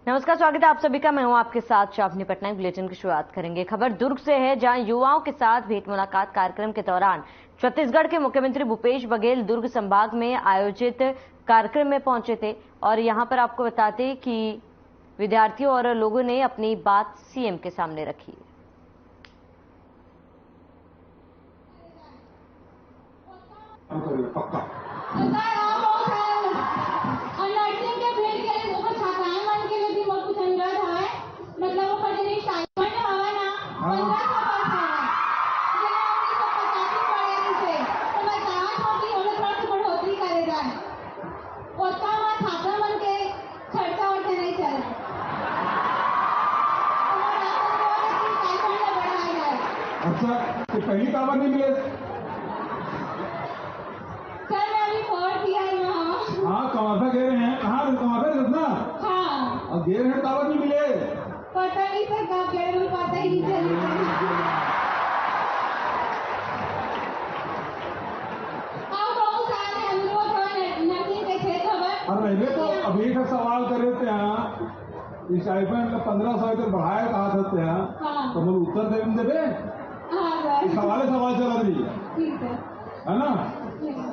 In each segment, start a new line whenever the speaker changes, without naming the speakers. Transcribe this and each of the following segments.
नमस्कार, स्वागत है आप सभी का। मैं हूं आपके साथ शावनी पटनायक। बुलेटिन की शुरुआत करेंगे। खबर दुर्ग से है, जहां युवाओं के साथ भेंट मुलाकात कार्यक्रम के दौरान छत्तीसगढ़ के मुख्यमंत्री भूपेश बघेल दुर्ग संभाग में आयोजित कार्यक्रम में पहुंचे थे। और यहां पर आपको बताते कि विद्यार्थियों और लोगों ने अपनी बात सीएम के सामने रखी।
अच्छा, तो पहली कावर नहीं मिले
सर, मैं अभी फोर्थ ईयर में हूँ।
हाँ, कमाथा कह रहे हैं। कहाँ कमाथा रखना?
हाँ,
और गेर है कावर नहीं मिले।
पता नहीं सर कब गए, मुझे पता ही नहीं चला। आप बहुत सारे हम लोग नर्सिंग के थे खबर।
और रहे तो अभी का सवाल कर रहे थे यहाँ, इस स्टाइपेंड का 1500 तक बढ़ाया कहा था यहाँ।
हाँ।
तो मुझे उत्तर देवे
हाँ सर,
सवाल चला रही
ठीक
है ना?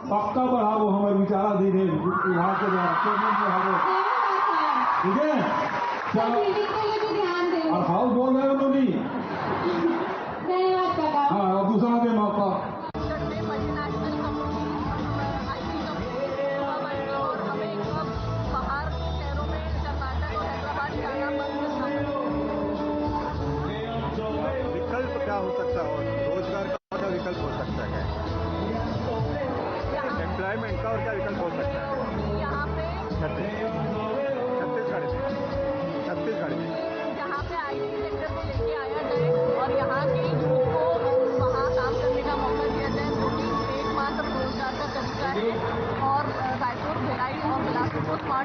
पक्का बढ़ाओ, हमारे विचारा दी है विभाग के द्वारा ठीक है। चलो,
ध्यान दें
और हाउस बोल रहे हो उन्होंने।
धन्यवाद काका।
हाँ, और दूसरा दे मौका।
विकल्प क्या हो सकता है? रोजगार का विकल्प हो सकता है, एम्प्लॉयमेंट का और क्या विकल्प हो सकता है?
यहाँ पे
छत्तीसगढ़ में
जहाँ पे आईटी सेक्टर को लेके आया जाए और यहाँ के यूथ को वहाँ काम करने का मौका दिया जाए, जो कि एकमात्र रोजगार का तरीका है। और रायपुर, भिलाई और बिलासपुर को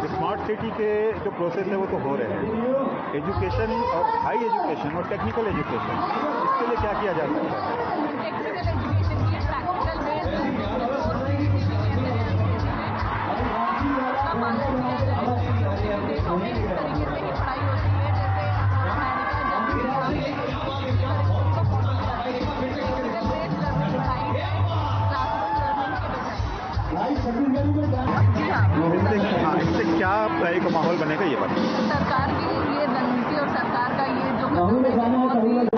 स्मार्ट सिटी के जो प्रोसेस है वो तो हो रहे हैं। एजुकेशन और हाई एजुकेशन और टेक्निकल एजुकेशन, इसके लिए क्या किया जा सकता है?
टेक्निकल एजुकेशन की प्रैक्टिकल बेस्ड देशों में इस तरीके से ही पढ़ाई होती है, जैसे
इससे क्या एक माहौल बनेगा ये बात?
सरकार की ये रणनीति और सरकार का ये जो कदम है बहुत ही और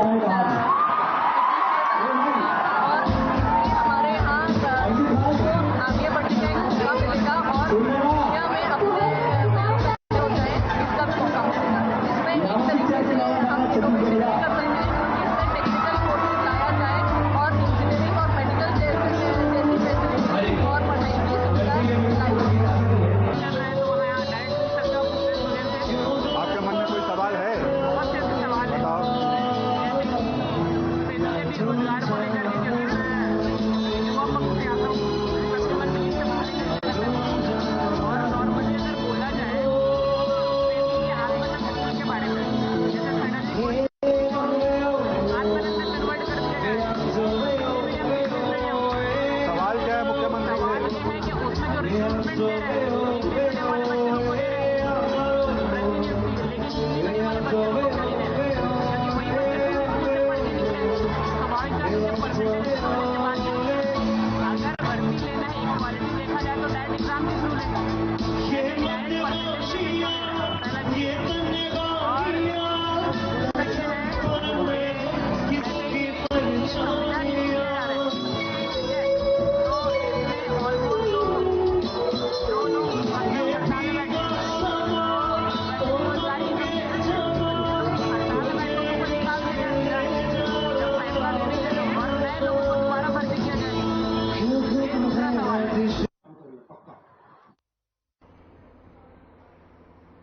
हमारे यहाँ आगे बढ़ने का एक मौका मिलेगा और दुनिया में अपने हो जाए इसका भी मौका मिलेगा। इसमें एक तरीके से हम इनोवेशन कर सकते हैं, इसमें टेक्निकल कोर्सेज लाया जाए और इंजीनियरिंग और मेडिकल जैसी फैसिलिटी और पढ़ाई की सुविधा लाई जाए।
आपके मन में कोई सवाल है? बताओ। सवाल क्या है मुख्यमंत्री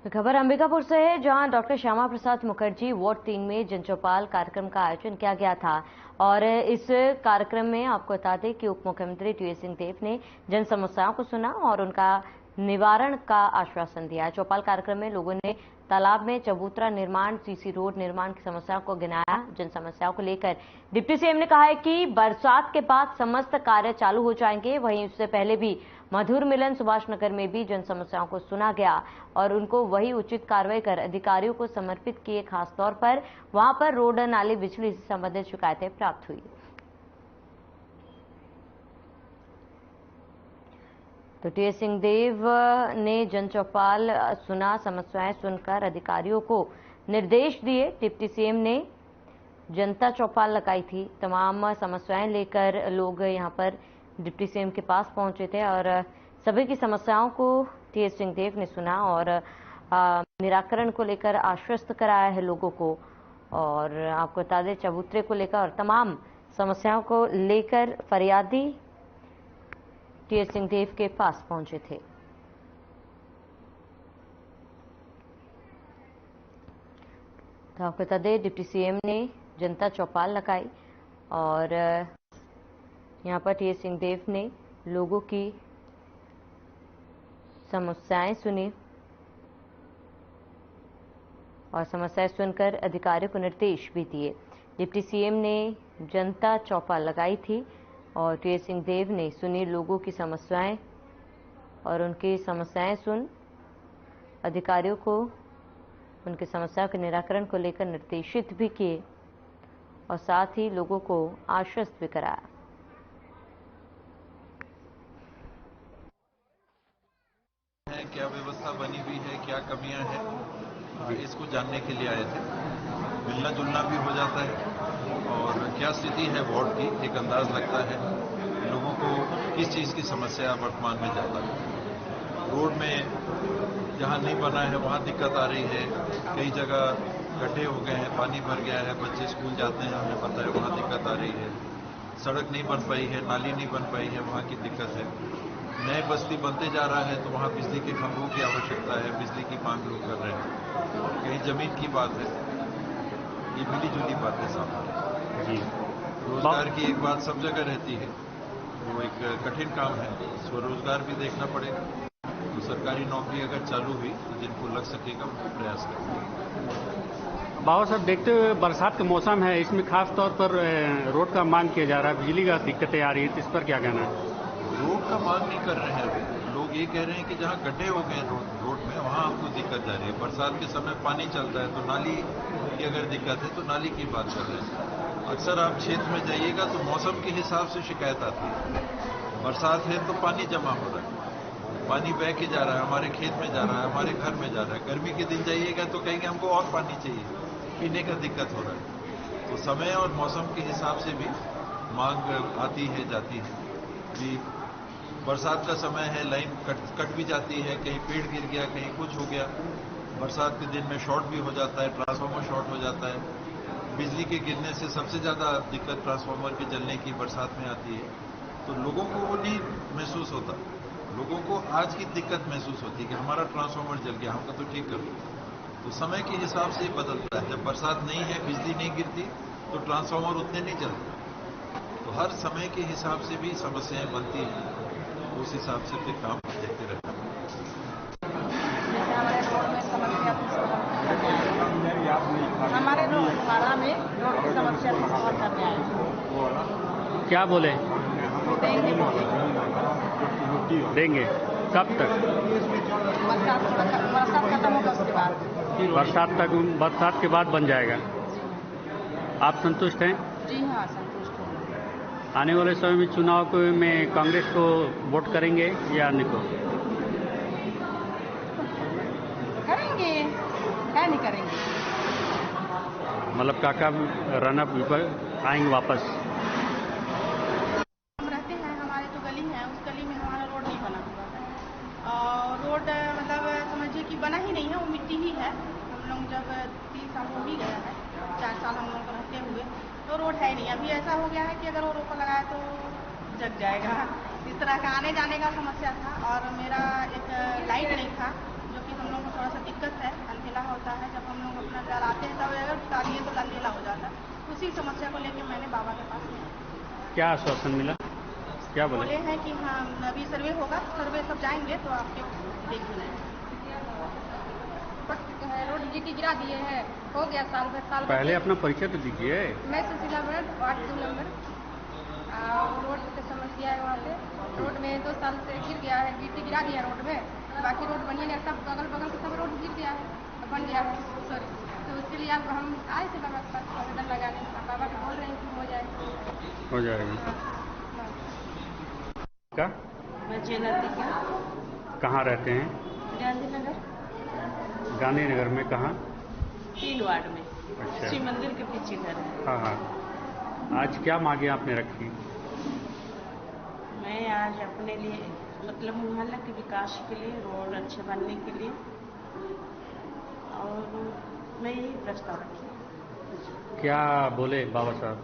खबर अंबिकापुर से है, जहां डॉक्टर श्यामा प्रसाद मुखर्जी वार्ड 3 में जन चौपाल कार्यक्रम का आयोजन किया गया था। और इस कार्यक्रम में आपको बता दें कि उप मुख्यमंत्री टीएस सिंहदेव ने जन समस्याओं को सुना और उनका निवारण का आश्वासन दिया। चौपाल कार्यक्रम में लोगों ने तालाब में चबूतरा निर्माण, सीसी रोड निर्माण की समस्याओं को गिनाया। जन समस्याओं को लेकर डिप्टी सीएम ने कहा है कि बरसात के बाद समस्त कार्य चालू हो जाएंगे। वहीं उससे पहले भी मधुर मिलन सुभाष नगर में भी जन समस्याओं को सुना गया और उनको वही उचित कार्रवाई कर अधिकारियों को समर्पित किए। खासतौर पर वहां पर रोड, नाली, बिजली से संबंधित शिकायतें प्राप्त हुई। तो टीएस सिंहदेव ने जन चौपाल सुना, समस्याएं सुनकर अधिकारियों को निर्देश दिए। डिप्टी सीएम ने जनता चौपाल लगाई थी। तमाम समस्याएं लेकर लोग यहां पर डिप्टी सीएम के पास पहुंचे थे और सभी की समस्याओं को टीएस सिंहदेव ने सुना और निराकरण को लेकर आश्वस्त कराया है लोगों को। और आपको बता दें, चबूतरे को लेकर और तमाम समस्याओं को लेकर फरियादी टीएस सिंहदेव के पास पहुंचे थे। तो आपको बता दें, डिप्टी सीएम ने जनता चौपाल लगाई और यहां पर टीएस सिंहदेव ने लोगों की समस्याएं सुनी और समस्याएं सुनकर अधिकारियों को निर्देश भी दिए। डिप्टी सीएम ने जनता चौपाल लगाई थी और टीएस सिंहदेव ने सुनी लोगों की समस्याएं और उनकी समस्याएं सुन अधिकारियों को उनकी समस्याओं के निराकरण को लेकर निर्देशित भी किए और साथ ही लोगों को आश्वस्त भी कराया।
क्या व्यवस्था बनी हुई है, क्या कमियां हैं, इसको जानने के लिए आए थे। मिलना जुलना भी हो जाता है और क्या स्थिति है वार्ड की एक अंदाज लगता है। लोगों को किस चीज़ की समस्या वर्तमान में ज़्यादा है। रोड में जहाँ नहीं बना है वहाँ दिक्कत आ रही है। कई जगह गड्ढे हो गए हैं, पानी भर गया है, बच्चे स्कूल जाते हैं, हमें पता है वहाँ दिक्कत आ रही है। सड़क नहीं बन पाई है, नाली नहीं बन पाई है, वहाँ की दिक्कत है। नए बस्ती बनते जा रहा है तो वहाँ बिजली के खंभों की आवश्यकता है, बिजली की मांग लोग कर रहे हैं। कहीं जमीन की बात है, ये मिली जुली बातें सामने जी। रोजगार की एक बात सब जगह रहती है, वो एक कठिन काम है, स्वरोजगार भी देखना पड़ेगा। तो सरकारी नौकरी अगर चालू हुई तो जिनको लग सकेगा वो प्रयास करेंगे।
बाबा साहब, देखते हुए बरसात का मौसम है, इसमें खास तौर पर रोड का मांग किया जा रहा है, बिजली का दिक्कतें आ रही है, इस पर क्या कहना है?
रोड का मांग नहीं कर रहे हैं अभी लोग। ये कह रहे हैं कि जहाँ गड्ढे हो गए रोड में वहाँ हमको दिक्कत जा रही है। बरसात के समय पानी चलता है तो नाली की अगर दिक्कत है तो नाली की बात कर रहे हैं। अक्सर आप क्षेत्र में जाइएगा तो मौसम के हिसाब से शिकायत आती है। बरसात है तो पानी जमा हो रहा है, पानी बह के जा रहा है, हमारे खेत में जा रहा है, हमारे घर में जा रहा है। गर्मी के दिन जाइएगा तो कहेंगे हमको और पानी चाहिए, पीने का दिक्कत हो रहा है। तो समय और मौसम के हिसाब से भी मांग आती है जाती है। भी बरसात का समय है, लाइन कट भी जाती है, कहीं पेड़ गिर गया, कहीं कुछ हो गया। बरसात के दिन में शॉर्ट भी हो जाता है, ट्रांसफार्मर शॉर्ट हो जाता है। बिजली के गिरने से सबसे ज़्यादा दिक्कत ट्रांसफार्मर के जलने की बरसात में आती है। तो लोगों को वो नहीं महसूस होता, लोगों को आज की दिक्कत महसूस होती है कि हमारा ट्रांसफार्मर जल गया, हमको तो ठीक कर दो। तो समय के हिसाब से बदलता है। जब बरसात नहीं है, बिजली नहीं गिरती तो ट्रांसफार्मर उतने नहीं चलते। तो हर समय के हिसाब से भी समस्याएं बनती हैं, उस हिसाब से फिर काम देखते रहते हैं।
हमारे रोड में रोड की समस्या को सॉल्व करने आए।
क्या बोले? देंगे कब तक?
बरसात खत्म होगा उसके बाद।
बरसात के बाद बन जाएगा। आप संतुष्ट हैं?
जी हाँ, संतुष्ट हूँ।
आने वाले समय में चुनाव में कांग्रेस को वोट करेंगे या अन्य को?
करेंगे, क्या नहीं करेंगे।
मतलब काका रनअप आएंगे वापस?
हम रहते हैं, हमारे जो गली है उस गली में हमारा रोड नहीं बना हुआ है और रोड मतलब समझिए कि बना ही नहीं है, वो मिट्टी ही है। हम लोग जब 3 साल हो ही गया है, 4 साल हम लोग रहते हुए, तो रोड है नहीं। अभी ऐसा हो गया है कि अगर वो रोड लगाया तो जग जाएगा। इस तरह का आने जाने का समस्या था और मेरा एक लाइट नहीं था, जो कि हम लोग को थोड़ा सा दिक्कत है। अंधेला होता है, जब हम लोग अपना जलाते हैं तब अगर डालिए तो अंधेला हो जाता है। उसी समस्या को लेकर मैंने बाबा के पास में।
क्या आश्वासन मिला? क्या बोले
हैं कि हाँ अभी सर्वे होगा, सर्वे सब जाएंगे तो आपके देख लेंगे।
रोड गिट्टी गिरा दिए हैं, हो गया साल भर।
पहले अपना परिचय तो दीजिए।
मैं सुशीला वार्ड 2 नंबर। रोड की समस्या है वहाँ पे।
रोड में 2 साल से गिर गया है, गिट्टी गिरा दिया रोड में, बाकी रोड बनिए नहीं, सब अगल बगल से सब रोड गिर गया है, बन गया है, सॉरी। तो उसके लिए अब हम आए थे बाबा के पास आवेदन लगाने, बाबा भी बोल रहे हैं कि हो
जाएगी।
हाँ।
क्या
मैं चेनती क्या
कहाँ रहते हैं?
गांधीनगर।
गांधीनगर में कहाँ?
3 वार्ड में।
अच्छा।
शिव मंदिर के पीछे घर है।
हाँ हाँ। आज क्या मांगे आपने रखी?
मैं आज अपने लिए मतलब मोहल्ला के विकास के लिए, रोड अच्छे बनने के लिए, और मैं यही प्रस्ताव रखी।
क्या बोले बाबा साहब?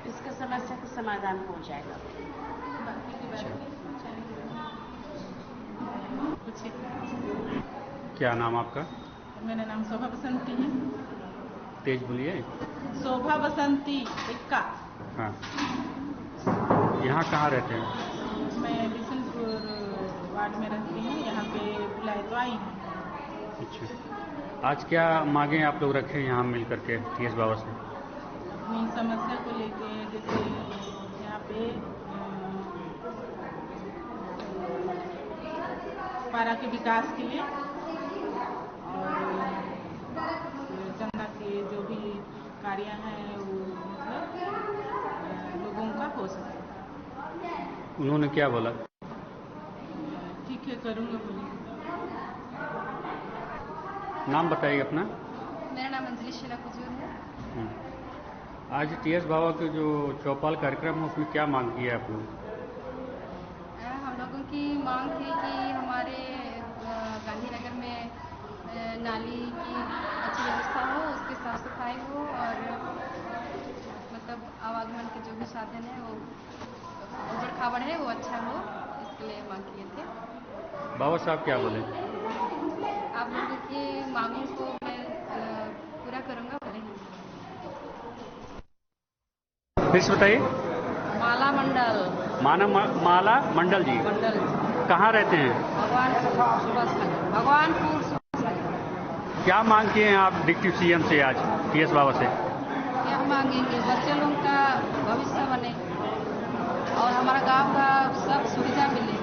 इसका समस्या का समाधान हो जाएगा।
क्या नाम आपका?
मेरा नाम शोभा बसंती है।
तेज बोलिए।
शोभा बसंती इक्का।
हाँ। यहाँ कहाँ रहते हैं?
मैं बिशनपुर वार्ड में रहती हूँ, यहाँ पे बुलाए तो आई हूँ।
अच्छा, आज क्या मांगे आप लोग रखे यहाँ मिल करके टीएस बाबा से?
अपनी समस्या को लेके, जैसे यहाँ पे पारा के विकास के लिए और जनता के जो भी कार्य हैं वो मतलब लोगों का हो सके।
उन्होंने क्या बोला?
ठीक है, करूँगा बोलिए।
नाम बताइए अपना।
मेरा नाम अंजलि शीला कुजूर है।
आज टीएस बाबा के जो चौपाल कार्यक्रम है उसमें क्या मांग की है आप लोग?
हम लोगों की मांग है कि हमारे गांधीनगर में नाली की अच्छी व्यवस्था हो, उसकी साफ सफाई हो, और मतलब आवागमन के जो भी साधन है वो उबड़ खाबड़ है वो अच्छा हो, इसके लिए मांग किए थे।
बाबा साहब क्या बोले?
आप लोगों की मांगों को मैं पूरा करूँगा बोले।
फिर से बताइए।
माला मंडल।
माला मंडल जी कहाँ रहते हैं?
भगवानपुर।
क्या मांग किए हैं आप डिप्टी सीएम से आज टीएस बाबा से?
क्या मांगेंगे? बच्चे लोग का भविष्य बने और हमारा गांव का सब सुविधा मिले,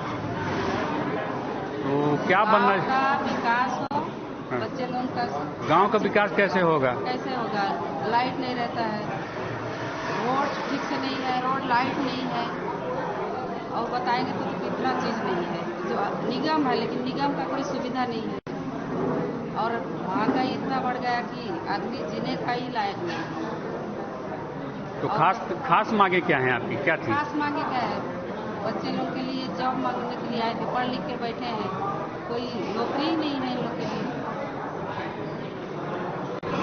तो क्या बनना है?
का विकास हो।
हाँ।
बच्चे लोग का
गांव का विकास कैसे होगा?
कैसे होगा? लाइट नहीं रहता है, रोड ठीक से नहीं है, रोड लाइट नहीं है, और बताएंगे तो कितना चीज नहीं है। जो निगम है लेकिन निगम का कोई सुविधा नहीं है, और महंगाई इतना बढ़ गया कि आदमी जीने का ही लायक नहीं।
तो खास मांगे क्या हैं आपकी? क्या थी
खास मांगे? क्या है? बच्चे लोग के लिए जॉब मांगने के लिए आए थे, पढ़ लिख के बैठे हैं, कोई नौकरी ही नहीं है इन लोग के लिए।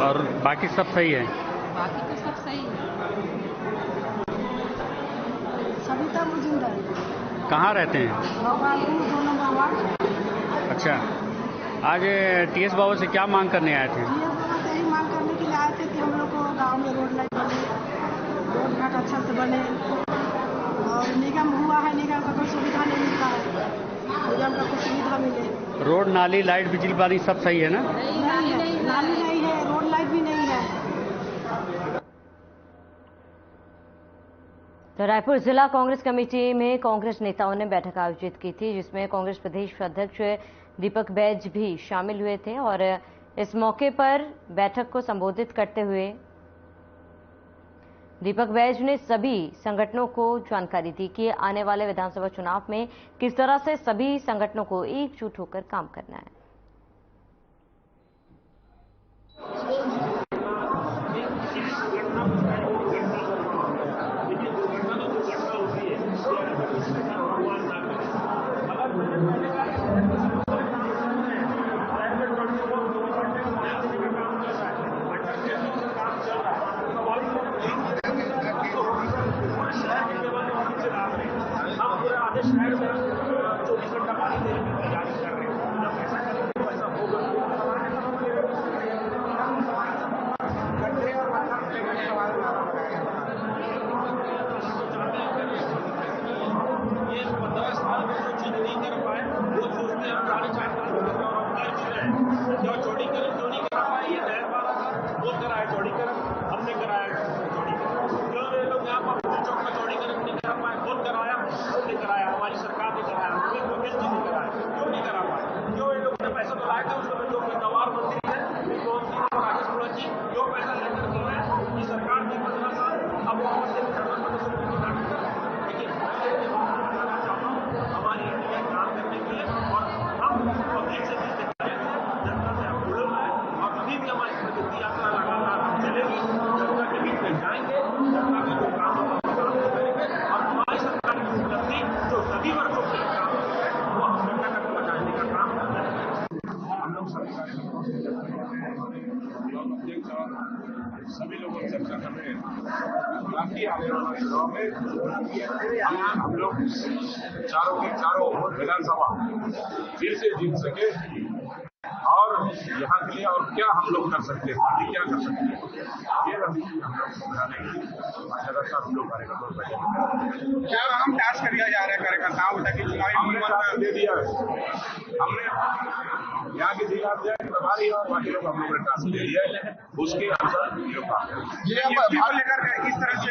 और बाकी सब सही है?
बाकी तो सब सही है।
सविता मुजुमदार।
कहाँ रहते हैं?
Bhagwanpur 2 number ward.
अच्छा, आज टीएस बाबा से क्या मांग करने आए थे?
टीएस बाबा से यही मांग करने के लिए आए थे कि हम लोग को गाँव में रोड लाइट बने, रोड घाट अच्छा से बने, और निगम हुआ है, निगम का कोई सुविधा नहीं मिलता है, निगम का कुछ सुविधा मिले।
रोड नाली लाइट बिजली पानी सब सही है ना?
नाली नहीं है, रोड लाइट भी नहीं है।
तो रायपुर जिला कांग्रेस कमेटी में कांग्रेस नेताओं ने बैठक आयोजित की थी, जिसमें कांग्रेस प्रदेश अध्यक्ष दीपक बैज भी शामिल हुए थे। और इस मौके पर बैठक को संबोधित करते हुए दीपक बैज ने सभी संगठनों को जानकारी दी कि आने वाले विधानसभा चुनाव में किस तरह से सभी संगठनों को एकजुट होकर काम करना है।
ये 15 साल में जो चीज नहीं कर पाए वो सोचते हैं सभी लोगों से चर्चा कर रहे हैं ताकि आने वाले चुनाव में हम लोग चारों के चारों विधानसभा फिर से जीत सके और यहाँ के लिए और क्या हम लोग कर सकते हैं, पार्टी क्या कर सकते हैं, ये रणनीति हम लोग बनाने की लगातार हम लोग कार्यकर्ताओं को क्या हम टास्क कर दिया जा रहा है कार्यकर्ताओं को ताकि चुनावी दे दिया हमने यहाँ के जिला प्रभारी और बाकी लोग हम लोग ने टास्क दे दिया है, उसके अनुसार ये लेकर इस तरह से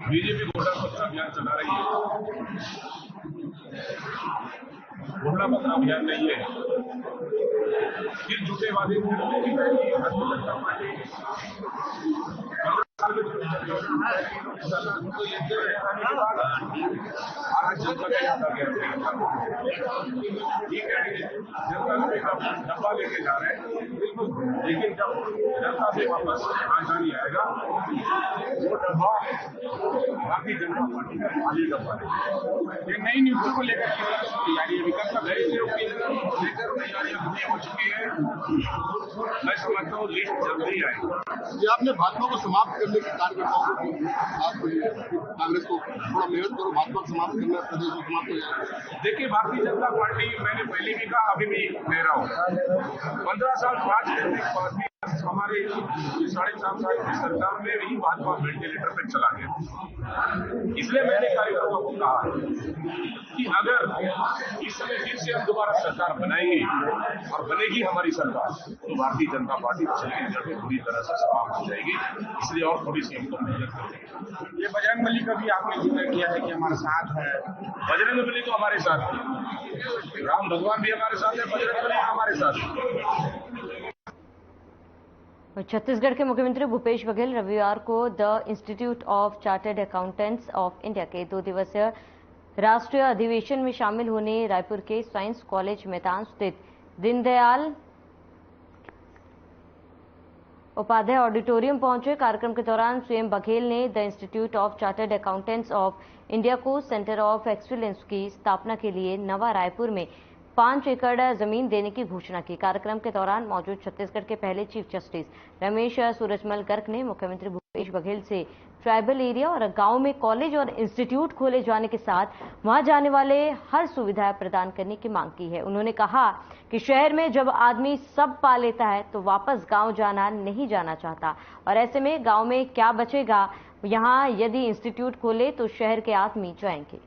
बीजेपी घोषणा पत्र अभियान चला रही है। घोषणा पत्र अभियान नहीं है, फिर झूठे वादे की भारतीय जनता पार्टी 15 साल में तो ये आज जनता का याद आ गया ठीक है, जनता को एक डब्बा लेके जा रहे हैं बिल्कुल, लेकिन जब जनता से वापस राजधानी आएगा वो डब्बा भारतीय जनता पार्टी का खाली डब्बा है। ये नई नियुक्ति को लेकर तैयारी है, विकल्प नई नियुक्ति लेकर तैयारियां पूरी हो चुकी है। मैं समझता हूँ लिस्ट जल्दी आएगी।
ये आपने भाजपा को समाप्त करने के कार्यकर्ताओं को कांग्रेस को थोड़ा मेहनत करो, भाजपा को समाप्त करना, प्रदेश को समाप्त हो जाएगा।
देखिए भारतीय जनता पार्टी मैंने पहले भी कहा अभी भी कह रहा हूँ 15 साल 5 पार्टी हमारे 4.5 साल की सरकार में भी भाजपा वेंटिलेटर पे चला गया। इसलिए मैंने कार्यकर्ताओं को कहा कि अगर इस समय फिर से हम दोबारा सरकार बनाएंगे और बनेगी हमारी सरकार तो भारतीय जनता पार्टी छत्तीसगढ़ में पूरी तरह से समाप्त हो जाएगी। इसलिए और थोड़ी सी हमको मेहनत करेंगे। ये बजरंग बली का भी आपने जिक्र किया है कि हमारे साथ है, बजरंग बली तो हमारे साथ है, राम भगवान भी हमारे साथ है, बजरंग बली हमारे साथ है।
छत्तीसगढ़ के मुख्यमंत्री भूपेश बघेल रविवार को the institute of chartered accountants of India के 2 दिवसीय राष्ट्रीय अधिवेशन में शामिल होने रायपुर के साइंस कॉलेज मैदान स्थित दीनदयाल उपाध्याय ऑडिटोरियम पहुंचे। कार्यक्रम के दौरान सीएम बघेल ने the institute of chartered accountants of India को सेंटर ऑफ एक्सीलेंस की स्थापना के लिए नवा रायपुर में 5 एकड़ जमीन देने की घोषणा की। कार्यक्रम के दौरान मौजूद छत्तीसगढ़ के पहले चीफ जस्टिस रमेश सूरजमल गर्ग ने मुख्यमंत्री भूपेश बघेल से ट्राइबल एरिया और गांव में कॉलेज और इंस्टीट्यूट खोले जाने के साथ वहां जाने वाले हर सुविधाएं प्रदान करने की मांग की है। उन्होंने कहा कि शहर में जब आदमी सब पा लेता है तो वापस गांव जाना नहीं जाना चाहता, और ऐसे में गांव में क्या बचेगा। यहां यदि इंस्टीट्यूट खोले तो शहर के आदमी जाएंगे।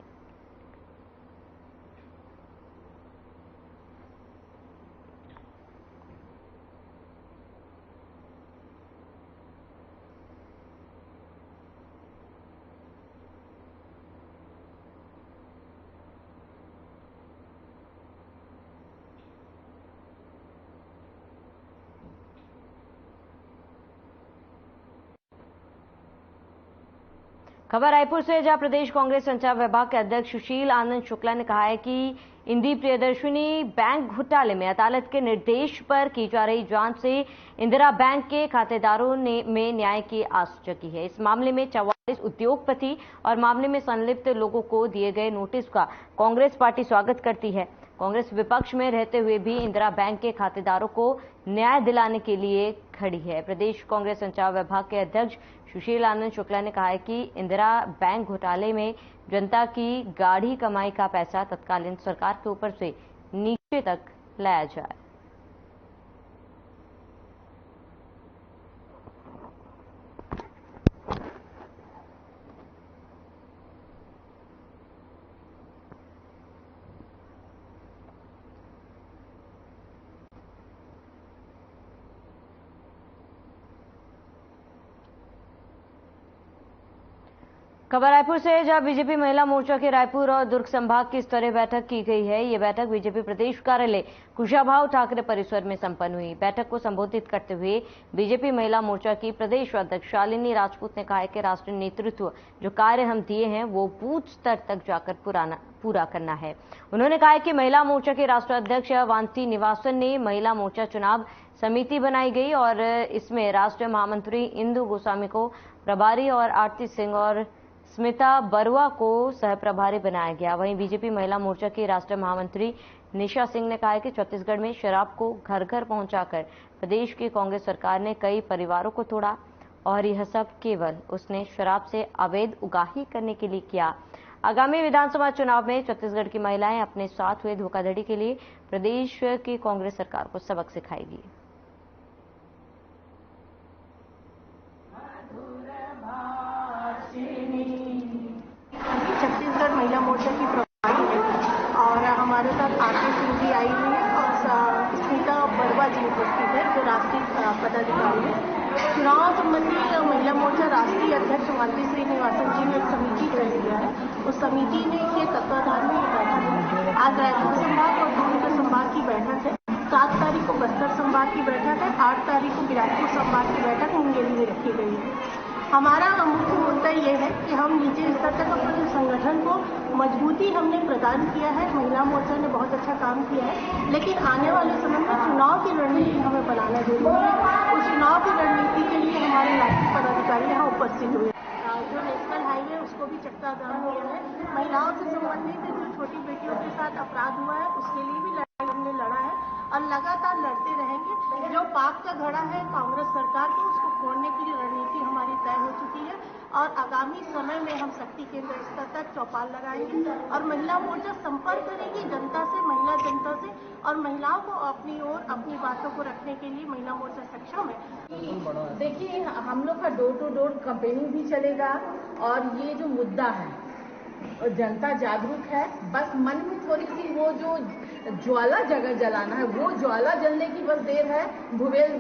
खबर रायपुर से, जहां प्रदेश कांग्रेस संचार विभाग के अध्यक्ष सुशील आनंद शुक्ला ने कहा है कि इंदी प्रियदर्शनी बैंक घोटाले में अदालत के निर्देश पर की जा रही जांच से इंदिरा बैंक के खातेदारों में न्याय की आस जगी है। इस मामले में 44 उद्योगपति और मामले में संलिप्त लोगों को दिए गए नोटिस का कांग्रेस पार्टी स्वागत करती है। कांग्रेस विपक्ष में रहते हुए भी इंदिरा बैंक के खातेदारों को न्याय दिलाने के लिए खड़ी है। प्रदेश कांग्रेस संचार विभाग के अध्यक्ष सुशील आनंद शुक्ला ने कहा है कि इंदिरा बैंक घोटाले में जनता की गाढ़ी कमाई का पैसा तत्कालीन सरकार के ऊपर से नीचे तक लाया जाए। खबर रायपुर से, जहां बीजेपी महिला मोर्चा के रायपुर और दुर्ग संभाग की स्तरीय बैठक की गई है। ये बैठक बीजेपी प्रदेश कार्यालय कुशाभाऊ ठाकरे परिसर में संपन्न हुई। बैठक को संबोधित करते हुए बीजेपी महिला मोर्चा की प्रदेश अध्यक्ष शालिनी राजपूत ने कहा है कि राष्ट्रीय नेतृत्व जो कार्य हम दिए हैं वो बूथ स्तर तक जाकर पूरा करना है। उन्होंने कहा है कि महिला मोर्चा के राष्ट्रीय अध्यक्ष वांती निवासन ने महिला मोर्चा चुनाव समिति बनाई गई और इसमें राष्ट्रीय महामंत्री इंदु गोस्वामी को प्रभारी और आरती सिंह और स्मिता बरुआ को सहप्रभारी बनाया गया। वहीं बीजेपी महिला मोर्चा की राष्ट्रीय महामंत्री निशा सिंह ने कहा है कि छत्तीसगढ़ में शराब को घर घर पहुंचाकर प्रदेश की कांग्रेस सरकार ने कई परिवारों को तोड़ा और यह सब केवल उसने शराब से अवैध उगाही करने के लिए किया। आगामी विधानसभा चुनाव में छत्तीसगढ़ की महिलाएं अपने साथ हुए धोखाधड़ी के लिए प्रदेश की कांग्रेस सरकार को सबक सिखाएगी।
छत्तीसगढ़ महिला मोर्चा की प्रभारी है और हमारे साथ आरती सिंह जी आई हुई है और स्मिता बरुआ जी उपस्थित है जो राष्ट्रीय पदाधिकारी है। चुनाव संबंधी महिला मोर्चा राष्ट्रीय अध्यक्ष मालती श्रीनिवासन जी ने एक समिति कर दिया है। उस समिति ने के तत्वाधान में बैठक है। आज रायपुर संभाग और दुर्ग संभाग की बैठक है। 7 तारीख को बस्तर संभाग की बैठक है। 8 तारीख को बिलासपुर संभाग की बैठक मुंगेली में रखी गई है। हमारा मुख्य मुद्दा ये है कि हम नीचे स्तर तक अपने संगठन को मजबूती हमने प्रदान किया है। महिला मोर्चा ने बहुत अच्छा काम किया है, लेकिन आने वाले समय में चुनाव की रणनीति हमें बनाना जरूरी है। उस चुनाव की रणनीति के लिए हमारे राष्ट्रीय पदाधिकारी यहाँ उपस्थित हुए। जो नेशनल हाईवे उसको भी चक्काजाम किया है। महिलाओं से संबंधित जो छोटी बेटियों के साथ अपराध हुआ है उसके लिए भी लड़ाई हमने लड़ा है और लगातार लड़ते रहेंगे। जो पाप का घड़ा है कांग्रेस सरकार की उसको खोलने की रणनीति हमारी तय हो चुकी है और आगामी समय में हम शक्ति केंद्र स्तर तक चौपाल लगाएंगे और महिला मोर्चा संपर्क करेगी जनता से, महिला जनता से, और महिलाओं को अपनी ओर अपनी बातों को रखने के लिए महिला मोर्चा सक्षम है।
देखिए, हम लोग का डोर टू डोर कैंपेनिंग भी चलेगा और ये जो मुद्दा है और जनता जागरूक है। बस मन में थोड़ी सी वो जो ज्वाला जगह जलाना है वो ज्वाला जलने की बस देर है। भूपेश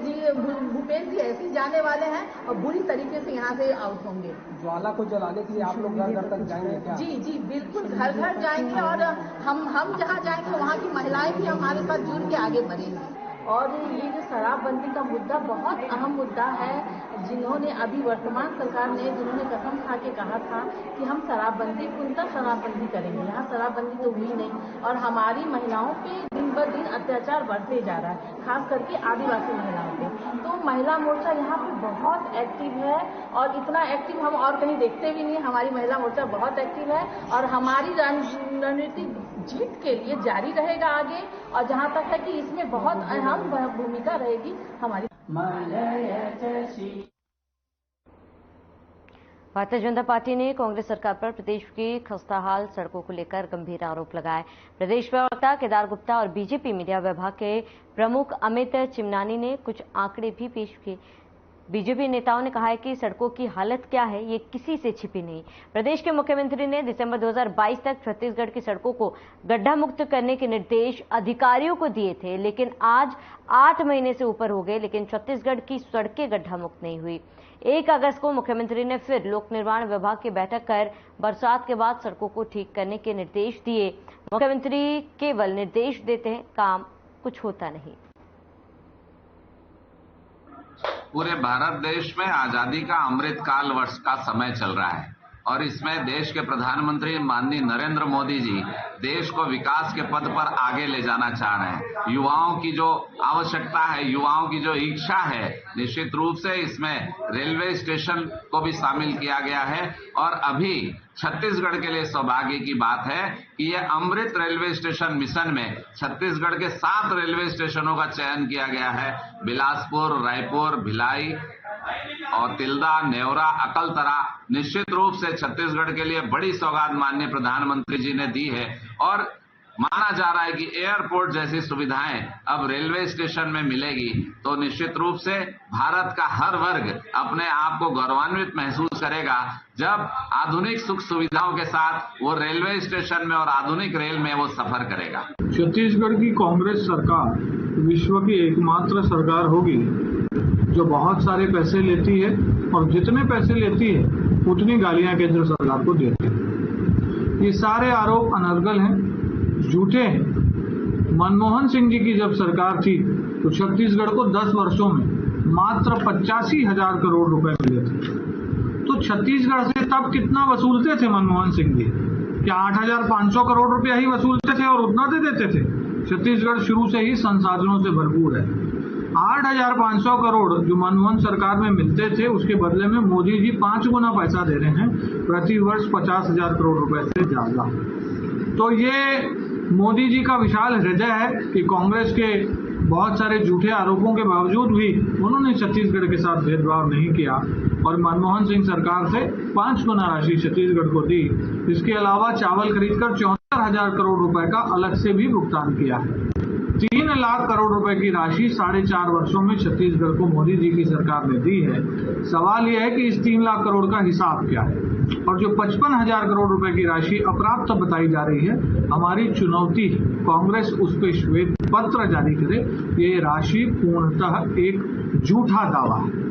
जी ऐसे जाने वाले हैं और बुरी तरीके से यहाँ से आउट होंगे।
ज्वाला को जलाने के लिए आप लोग घर घर तक जाएंगे क्या?
जी बिल्कुल घर घर जाएंगे और हम जहाँ जाएंगे वहाँ की महिलाएं भी हमारे साथ जुड़ के आगे बढ़ेंगी। और ये जो शराबबंदी का मुद्दा बहुत अहम मुद्दा है। जिन्होंने अभी वर्तमान सरकार ने जिन्होंने कसम खा के कहा था कि हम शराबबंदी पूर्णतः शराबबंदी करेंगे, यहाँ शराबबंदी तो हुई नहीं और हमारी महिलाओं पे दिन ब दिन अत्याचार बढ़ते जा रहा है, खास करके आदिवासी महिलाओं पे। तो महिला मोर्चा यहाँ पे बहुत एक्टिव है और इतना एक्टिव हम और कहीं देखते भी नहीं। हमारी महिला मोर्चा बहुत एक्टिव है और हमारी रणनीति जीत के लिए जारी रहेगा आगे। और जहाँ तक है कि इसमें बहुत अहम भूमिका रहेगी हमारी।
भारतीय जनता पार्टी ने कांग्रेस सरकार पर प्रदेश की खस्ताहाल सड़कों को लेकर गंभीर आरोप लगाए। प्रदेश प्रवक्ता केदार गुप्ता और बीजेपी मीडिया विभाग के प्रमुख अमित चिमनानी ने कुछ आंकड़े भी पेश किए। बीजेपी नेताओं ने कहा है कि सड़कों की हालत क्या है ये किसी से छिपी नहीं। प्रदेश के मुख्यमंत्री ने दिसंबर 2022 तक छत्तीसगढ़ की सड़कों को गड्ढा मुक्त करने के निर्देश अधिकारियों को दिए थे, लेकिन आज 8 महीने से ऊपर हो गए, लेकिन छत्तीसगढ़ की सड़कें गड्ढा मुक्त नहीं हुई। 1 अगस्त को मुख्यमंत्री ने फिर लोक निर्माण विभाग की बैठक कर बरसात के बाद सड़कों को ठीक करने के निर्देश दिए। मुख्यमंत्री केवल निर्देश देते हैं, काम कुछ होता नहीं।
पूरे भारत देश में आजादी का अमृतकाल वर्ष का समय चल रहा है और इसमें देश के प्रधानमंत्री माननीय नरेंद्र मोदी जी देश को विकास के पथ पर आगे ले जाना चाह रहे हैं। युवाओं की जो आवश्यकता है, युवाओं की जो इच्छा है, निश्चित रूप से इसमें रेलवे स्टेशन को भी शामिल किया गया है। और अभी छत्तीसगढ़ के लिए सौभाग्य की बात है कि ये अमृत रेलवे स्टेशन मिशन में छत्तीसगढ़ के 7 रेलवे स्टेशनों का चयन किया गया है। बिलासपुर, रायपुर, भिलाई और तिल्दा, नेवरा, अकलतरा निश्चित रूप से छत्तीसगढ़ के लिए बड़ी सौगात माननीय प्रधानमंत्री जी ने दी है। और माना जा रहा है कि एयरपोर्ट जैसी सुविधाएं अब रेलवे स्टेशन में मिलेगी तो निश्चित रूप से भारत का हर वर्ग अपने आप को गौरवान्वित महसूस करेगा जब आधुनिक सुख सुविधाओं के साथ वो रेलवे स्टेशन में और आधुनिक रेल में वो सफर करेगा।
छत्तीसगढ़ की कांग्रेस सरकार विश्व की एकमात्र सरकार होगी जो बहुत सारे पैसे लेती है और जितने पैसे लेती है उतनी गालियां केंद्र सरकार को देती है। ये सारे आरोप अनर्गल हैं, झूठे हैं। मनमोहन सिंह जी की जब सरकार थी तो छत्तीसगढ़ को 10 वर्षों में मात्र 85,000 करोड़ रुपए मिले थे। तो छत्तीसगढ़ से तब कितना वसूलते थे मनमोहन सिंह जी? क्या 8,500 करोड़ रुपया ही वसूलते थे और उतना दे देते थे? छत्तीसगढ़ शुरू से ही संसाधनों से भरपूर है। 8,500 करोड़ जो मनमोहन सरकार में मिलते थे उसके बदले में मोदी जी 5 गुना पैसा दे रहे हैं, प्रति वर्ष 50,000 करोड़ रुपए से ज्यादा। तो ये मोदी जी का विशाल हृदय है कि कांग्रेस के बहुत सारे झूठे आरोपों के बावजूद भी उन्होंने छत्तीसगढ़ के साथ भेदभाव नहीं किया और मनमोहन सिंह सरकार से 5 गुना राशि छत्तीसगढ़ को दी। इसके अलावा चावल खरीदकर 74,000 करोड़ रुपए का अलग से भी भुगतान किया है। 3 लाख करोड़ रुपए की राशि 4.5 वर्षों में छत्तीसगढ़ को मोदी जी की सरकार ने दी है। सवाल यह है कि इस 3 लाख करोड़ का हिसाब क्या है और जो 55,000 करोड़ रुपए की राशि अप्राप्त बताई जा रही है, हमारी चुनौती कांग्रेस उस पर श्वेत पत्र जारी करे। ये राशि पूर्णतः एक झूठा दावा है।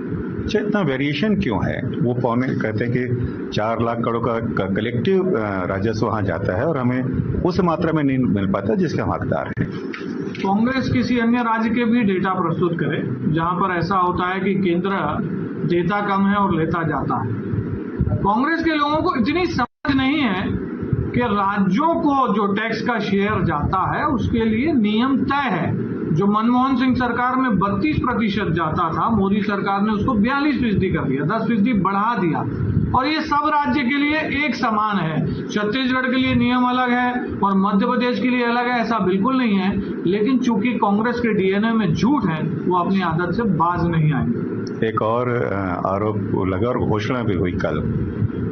अच्छा, इतना वेरिएशन क्यों है? वो पौने कहते हैं कि 4 लाख करोड़ का कलेक्टिव राजस्व वहां जाता है और हमें उस मात्रा में नहीं मिल पाता जिसके हम हकदार हैं।
कांग्रेस किसी अन्य राज्य के भी डेटा प्रस्तुत करे जहां पर ऐसा होता है कि केंद्र देता कम है और लेता जाता है। कांग्रेस के लोगों को इतनी समझ नहीं है कि राज्यों को जो टैक्स का शेयर जाता है उसके लिए नियम तय है। जो मनमोहन सिंह सरकार में 32% जाता था, मोदी सरकार ने उसको 42% कर दिया, 10% बढ़ा दिया और ये सब राज्य के लिए एक समान है। छत्तीसगढ़ के लिए नियम अलग है और मध्य प्रदेश के लिए अलग है, ऐसा बिल्कुल नहीं है। लेकिन चूंकि कांग्रेस के डीएनए में झूठ है, वो अपनी आदत से बाज नहीं आएंगे।
एक और आरोप लगा और घोषणा भी हुई कल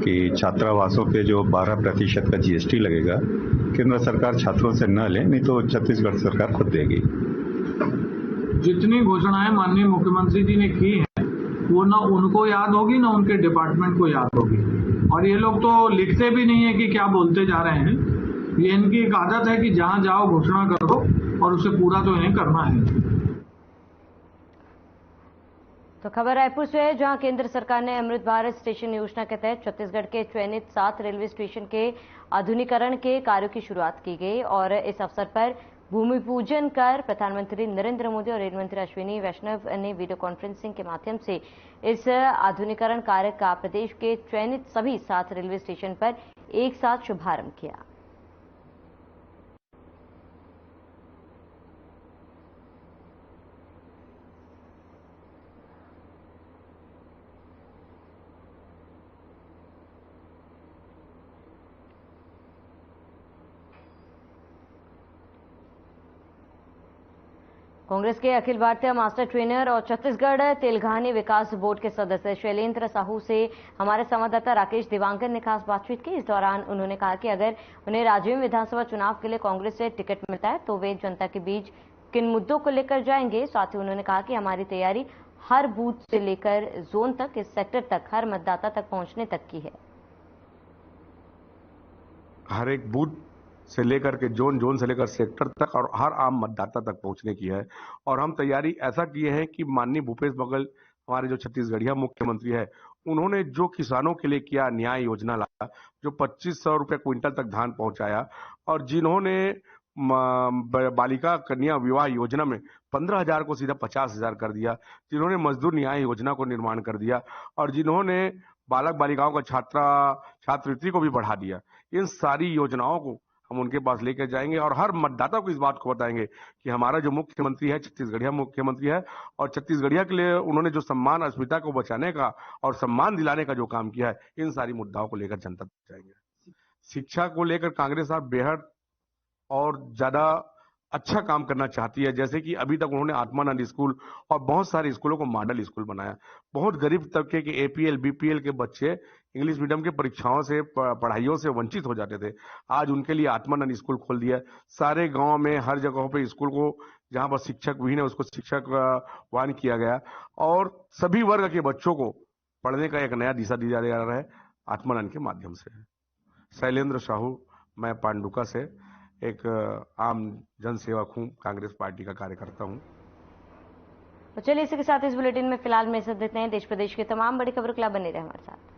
कि छात्रावासों पे जो 12% का जीएसटी लगेगा, केंद्र सरकार छात्रों से न ले, नहीं तो छत्तीसगढ़ सरकार खुद देगी।
जितनी घोषणाएं माननीय मुख्यमंत्री जी ने की हैं, वो ना उनको याद होगी ना उनके डिपार्टमेंट को याद होगी और ये लोग तो लिखते भी नहीं है कि क्या बोलते जा रहे हैं। ये इनकी एक आदत है कि जहां जाओ घोषणा करो और उसे पूरा तो इन्हें करना है।
तो खबर रायपुर से है, जहां केंद्र सरकार ने अमृत भारत स्टेशन योजना के तहत छत्तीसगढ़ के चयनित 7 रेलवे स्टेशन के आधुनिकीकरण के कार्यों की शुरुआत की गई और इस अवसर पर भूमि पूजन कर प्रधानमंत्री नरेंद्र मोदी और रेल मंत्री अश्विनी वैष्णव ने वीडियो कॉन्फ्रेंसिंग के माध्यम से इस आधुनिकीकरण कार्य का प्रदेश के चयनित सभी 7 रेलवे स्टेशन पर एक साथ शुभारंभ किया। कांग्रेस के अखिल भारतीय मास्टर ट्रेनर और छत्तीसगढ़ तेलंगानी विकास बोर्ड के सदस्य शैलेंद्र साहू से हमारे संवाददाता राकेश दिवांकर ने खास बातचीत की। इस दौरान उन्होंने कहा कि अगर उन्हें राज्य में विधानसभा चुनाव के लिए कांग्रेस से टिकट मिलता है तो वे जनता के बीच किन मुद्दों को लेकर जाएंगे। साथ ही उन्होंने कहा कि हमारी तैयारी हर बूथ से लेकर जोन तक, इस सेक्टर तक, हर मतदाता तक पहुंचने तक की है।
हर एक बूथ से लेकर के जोन से लेकर सेक्टर तक और हर आम मतदाता तक पहुंचने की है और हम तैयारी ऐसा किए हैं कि माननीय भूपेश बघेल हमारे जो छत्तीसगढ़िया मुख्यमंत्री है, उन्होंने जो किसानों के लिए किया न्याय योजना लाया, जो 2500 रुपये क्विंटल तक धान पहुंचाया और जिन्होंने बालिका कन्या विवाह योजना में 15,000 को सीधा 50,000 कर दिया, जिन्होंने मजदूर न्याय योजना को निर्माण कर दिया और जिन्होंने बालक बालिकाओं का छात्रवृत्ति को भी बढ़ा दिया, इन सारी योजनाओं को हम उनके पास लेकर जाएंगे और हर मतदाता को इस बात को बताएंगे कि हमारा जो मुख्यमंत्री है छत्तीसगढ़िया मुख्यमंत्री है और छत्तीसगढ़िया के लिए उन्होंने जो सम्मान अस्मिता को बचाने का और सम्मान दिलाने का जो काम किया है, इन सारी मुद्दाओं को लेकर जनता तक जाएंगे। शिक्षा को लेकर कांग्रेस आप बेहद और ज्यादा अच्छा काम करना चाहती है। जैसे कि अभी तक उन्होंने आत्मानंद स्कूल और बहुत सारे स्कूलों को मॉडल स्कूल बनाया। बहुत गरीब तबके के एपीएल बीपीएल के बच्चे इंग्लिश मीडियम के परीक्षाओं से पढ़ाइयों से वंचित हो जाते थे, आज उनके लिए आत्मानंद स्कूल खोल दिया। सारे गांव में हर जगहों पे स्कूल को जहां पर शिक्षक विहीन है उसको शिक्षक वान किया गया और सभी वर्ग के बच्चों को पढ़ने का एक नया दिशा दिया जा रहा है आत्मानंद के माध्यम से। शैलेंद्र साहू, मैं पांडुका से एक आम जनसेवक हूं, कांग्रेस पार्टी का कार्यकर्ता हूं।
तो चलिए इसी के साथ इस बुलेटिन में फिलहाल में इसे देते हैं। देश प्रदेश की तमाम बड़ी खबरों के लिए बने रहे हमारे साथ।